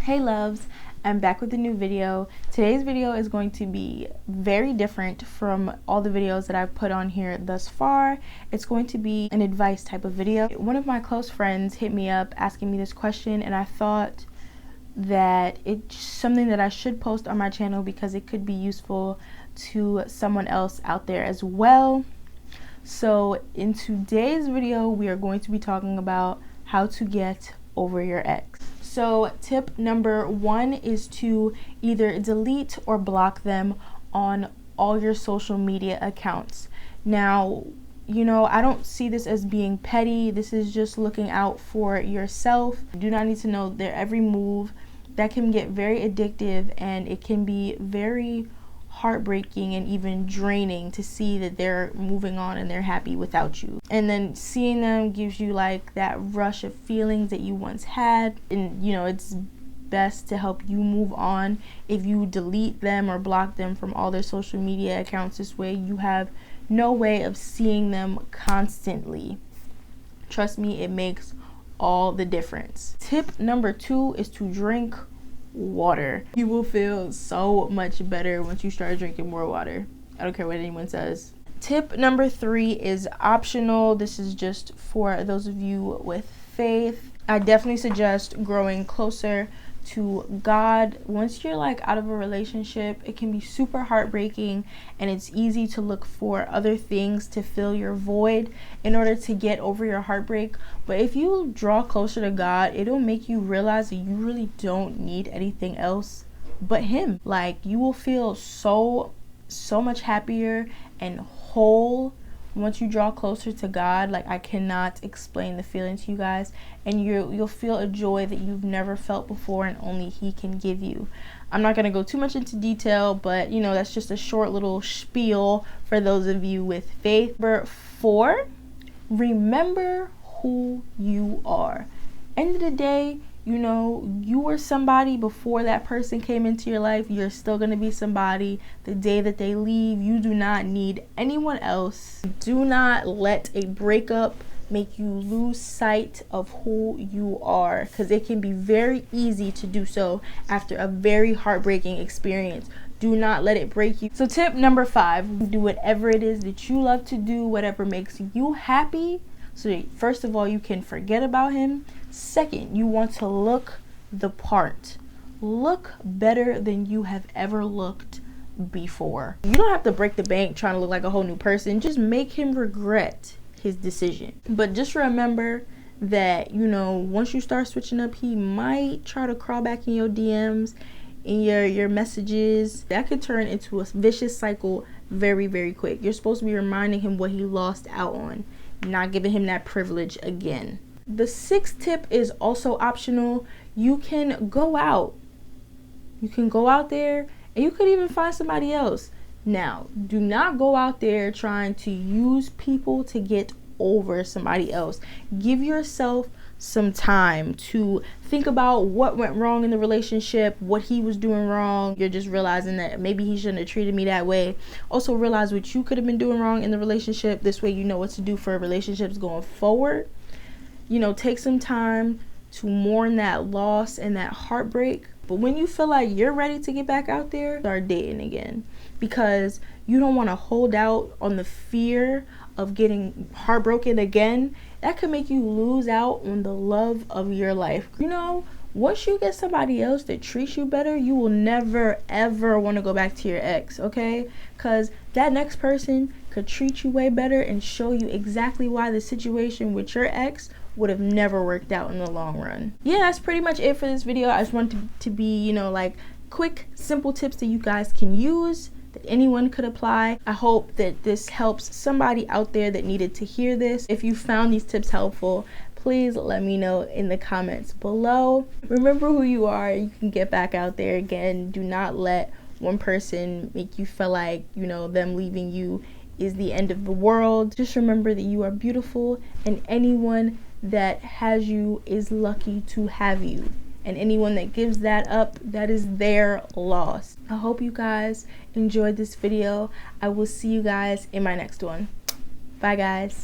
Hey loves, I'm back with a new video. Today's video is going to be very different from all the videos that I've put on here thus far. It's going to be an advice type of video. One of my close friends hit me up asking me this question, and I thought that it's something that I should post on my channel because it could be useful to someone else out there as well. So in today's video, we are going to be talking about how to get over your ex. So tip number 1 is to either delete or block them on all your social media accounts. Now, I don't see this as being petty. This is just looking out for yourself. You do not need to know their every move. That can get very addictive, and it can be very heartbreaking and even draining to see that they're moving on and they're happy without you. And then seeing them gives you like that rush of feelings that you once had, and it's best to help you move on if you delete them or block them from all their social media accounts. This way you have no way of seeing them constantly. Trust me, it makes all the difference. Tip number 2 is to drink water. You will feel so much better once you start drinking more water. I don't care what anyone says. Tip number 3 is optional. This is just for those of you with faith. I definitely suggest growing closer to God. Once you're out of a relationship, it can be super heartbreaking, and it's easy to look for other things to fill your void in order to get over your heartbreak. But if you draw closer to God, it'll make you realize that you really don't need anything else but Him. You will feel so much happier and whole once you draw closer to God. I cannot explain the feeling to you guys, and you'll feel a joy that you've never felt before and only He can give you. I'm not going to go too much into detail, but that's just a short little spiel for those of you with faith. Number 4, remember who you are. End of the day, you were somebody before that person came into your life. You're still going to be somebody the day that they leave. You do not need anyone else. Do not let a breakup make you lose sight of who you are, because it can be very easy to do so after a very heartbreaking experience. Do not let it break you. So tip number 5, do whatever it is that you love to do, whatever makes you happy. So first of all, you can forget about him. Second, you want to look the part. Look better than you have ever looked before. You don't have to break the bank trying to look like a whole new person. Just make him regret his decision. But just remember that, once you start switching up, he might try to crawl back in your DMs, in your messages. That could turn into a vicious cycle very, very quick. You're supposed to be reminding him what he lost out on, not giving him that privilege again. The 6th tip is also optional. You can go out. You can go out there, and you could even find somebody else. Now, do not go out there trying to use people to get over somebody else. Give yourself some time to think about what went wrong in the relationship, what he was doing wrong. You're just realizing that maybe he shouldn't have treated me that way. Also realize what you could have been doing wrong in the relationship. This way you know what to do for relationships going forward. Take some time to mourn that loss and that heartbreak. But when you feel like you're ready to get back out there, start dating again, because you don't want to hold out on the fear of getting heartbroken again. That could make you lose out on the love of your life. Once you get somebody else that treats you better, you will never ever want to go back to your ex, okay? Because that next person could treat you way better and show you exactly why the situation with your ex would have never worked out in the long run. Yeah, that's pretty much it for this video. I just wanted to be, quick, simple tips that you guys can use, that anyone could apply. I hope that this helps somebody out there that needed to hear this. If you found these tips helpful, please let me know in the comments below. Remember who you are. You can get back out there again. Do not let one person make you feel like, them leaving you is the end of the world. Just remember that you are beautiful, and anyone that has you is lucky to have you. And anyone that gives that up, that is their loss. I hope you guys enjoyed this video. I will see you guys in my next one. Bye guys.